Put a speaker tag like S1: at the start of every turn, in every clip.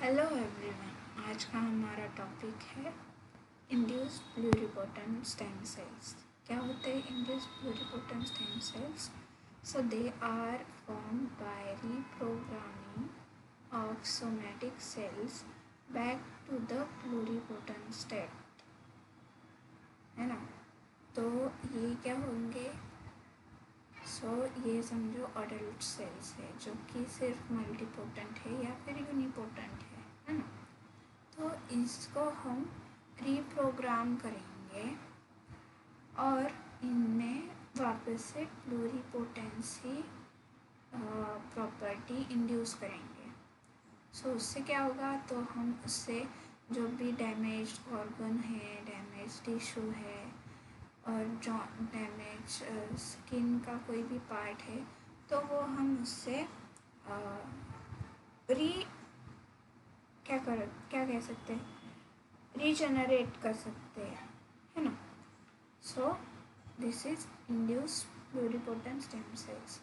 S1: Hello everyone. आज का हमारा टॉपिक है इंड्यूस्ड प्लूरिपोटेंट स्टेम सेल्स। क्या होते हैं induced pluripotent stem cells? So they are form by reprogramming of somatic cells back to the pluripotent state, है ना। तो ये क्या होंगे? ये समझो अडल्ट सेल्स है जो कि सिर्फ मल्टीपोटेंट है या फिर यूनिपोटेंट है ना। तो इसको हम रीप्रोग्राम करेंगे और इनमें वापस से प्लूरिपोटेंसी प्रॉपर्टी इंड्यूस करेंगे। उससे क्या होगा? तो हम उससे जो भी डैमेज ऑर्गन है, डैमेज टिश्यू है और जो डैमेज स्किन का कोई भी पार्ट है, तो वो हम उससे क्या कह सकते हैं, रीजनरेट कर सकते हैं, है ना। This is induced pluripotent stem sales.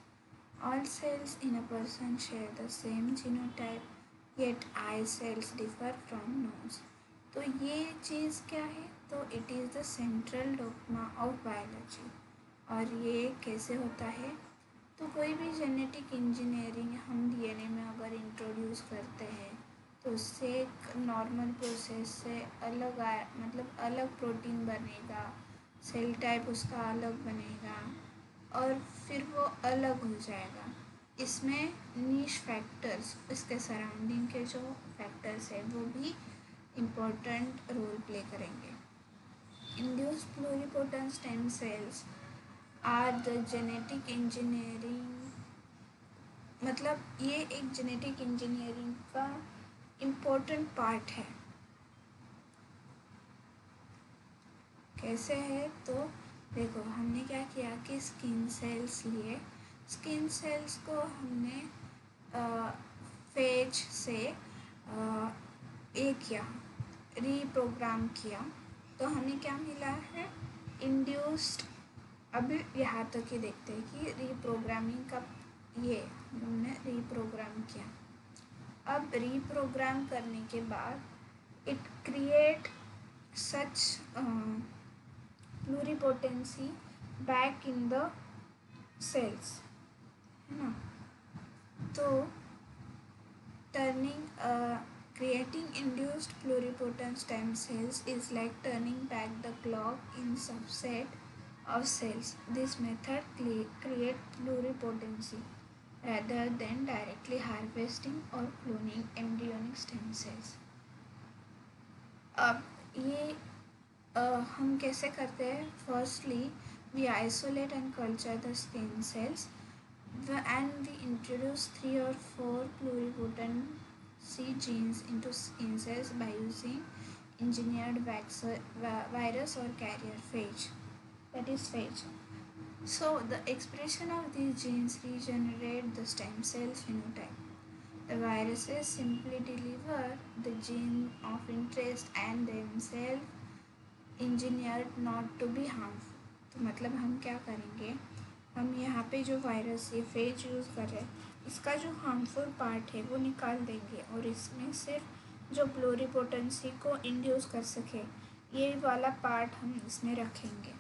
S1: All cells in a person share the same genotype, yet eye cells differ from nose. तो ये चीज़ क्या है? तो it is the central dogma of biology. और ये कैसे होता है? तो कोई भी जेनेटिक इंजीनियरिंग हम डीएनए में अगर इंट्रोड्यूस करते हैं तो उससे एक नॉर्मल प्रोसेस से अलग प्रोटीन बनेगा, सेल टाइप उसका अलग बनेगा और फिर वो अलग हो जाएगा। इसमें नीश फैक्टर्स, इसके सराउंडिंग के जो फैक्टर्स हैं वो भी इम्पोर्टेंट रोल प्ले करेंगे। Induced pluripotent stem cells are the genetic engineering, मतलब ये एक जेनेटिक इंजीनियरिंग का इम्पोर्टेंट पार्ट है। कैसे है? तो देखो, हमने क्या किया कि स्किन सेल्स लिए, स्किन सेल्स को हमने फेज से रीप्रोग्राम किया, तो हमें क्या मिला है? इंड्यूस्ड। अभी यहाँ तक ही देखते हैं कि रीप्रोग्रामिंग का ये हमने रीप्रोग्राम किया। अब रीप्रोग्राम करने के बाद it create such pluripotency back in the cells, है ना। तो creating induced pluripotent stem cells is like turning back the clock in subset of cells. This method creates pluripotency rather than directly harvesting or cloning embryonic stem cells. अब ये हम कैसे करते हैं? Firstly, we isolate and culture the skin cells and we introduce 3 or 4 pluripotency genes into skin cells by using engineered virus or carrier phage, that is phage. So the expression of these genes regenerate the stem cell phenotype. The viruses simply deliver the gene of interest and themselves engineered not to be harmful. तो मतलब हम क्या करेंगे? हम यहाँ पे जो virus ये फेज यूज़ कर रहे हैं, इसका जो हार्मफुल पार्ट है वो निकाल देंगे और इसमें सिर्फ जो प्लूरिपोटेंसी को इंड्यूस कर सके ये वाला पार्ट हम इसमें रखेंगे,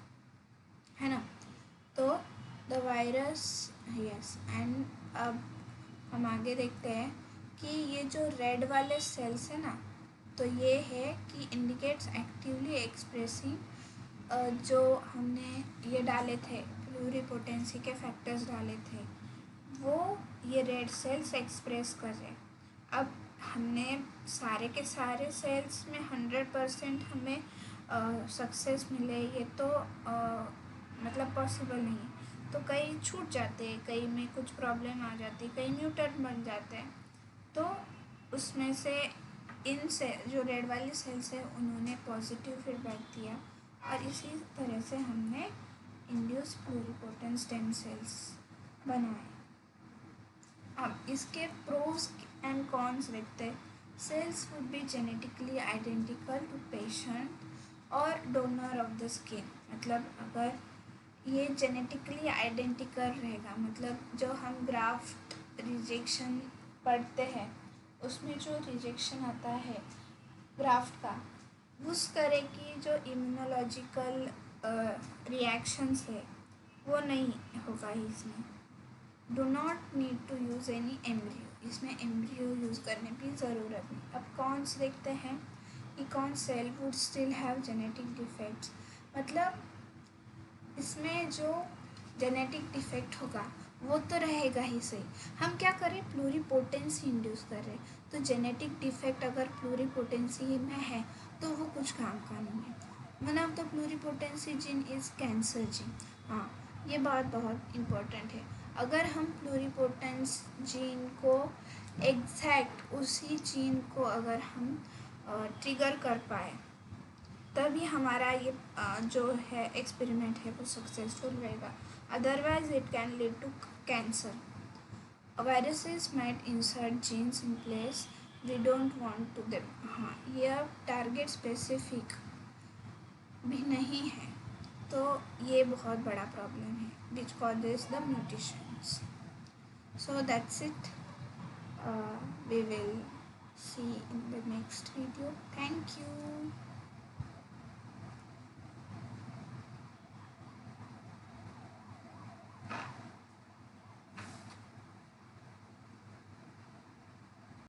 S1: है ना। तो द वायरस यस एंड अब हम आगे देखते हैं कि ये जो रेड वाले सेल्स है ना, तो ये है कि इंडिकेट्स एक्टिवली एक्सप्रेसिंग, जो हमने ये डाले थे प्लूरिपोटेंसी के फैक्टर्स डाले थे वो ये रेड सेल्स एक्सप्रेस कर रहे। अब हमने सारे के सारे सेल्स में 100% हमें सक्सेस मिले ये तो मतलब पॉसिबल नहीं है। तो कई छूट जाते हैं, कई में कुछ प्रॉब्लम आ जाती है, कई म्यूटेंट बन जाते हैं। तो उसमें से इन से जो रेड वाली सेल्स है उन्होंने पॉजिटिव फीडबैक दिया और इसी तरह से हमने इंड्यूस्ड प्लूरिपोटेंट स्टेम सेल्स बनाए। अब इसके प्रोज एंड कॉन्स देखते हैं। Cells would be genetically identical to patient और डोनर ऑफ द स्किन, मतलब अगर ये जेनेटिकली आइडेंटिकल रहेगा, मतलब जो हम ग्राफ्ट रिजेक्शन पढ़ते हैं उसमें जो रिजेक्शन आता है ग्राफ्ट का, उस तरह की जो इम्यूनोलॉजिकल रिएक्शंस है वो नहीं होगा इसमें. Do not need to use any embryo, इसमें एम्ब्रियो यूज़ करने की ज़रूरत नहीं. अब कौन से देखते हैं कि कौन cell would still have genetic defects, मतलब इसमें जो जेनेटिक डिफेक्ट होगा वो तो रहेगा ही सही. हम क्या करें, प्लूरीपोटेंसी इंड्यूस कर रहे हैं, तो जेनेटिक डिफेक्ट अगर प्लूरीपोटेंसी में है तो वो कुछ काम का नहीं है. One of the pluripotency gene is cancer gene. हाँ, ये बात बहुत इम्पोर्टेंट है. अगर हम प्लूरीपोटेंस जीन को एग्जैक्ट उसी जीन को अगर हम ट्रिगर कर पाए तभी हमारा ये जो है एक्सपेरिमेंट है वो सक्सेसफुल रहेगा. Otherwise it can lead to cancer. Viruses might insert genes in place we don't want to them. हाँ, यह टारगेट स्पेसिफिक भी नहीं है, तो ये बहुत बड़ा प्रॉब्लम है which causes the mutations. So that's it. We will see in the next video. Thank you.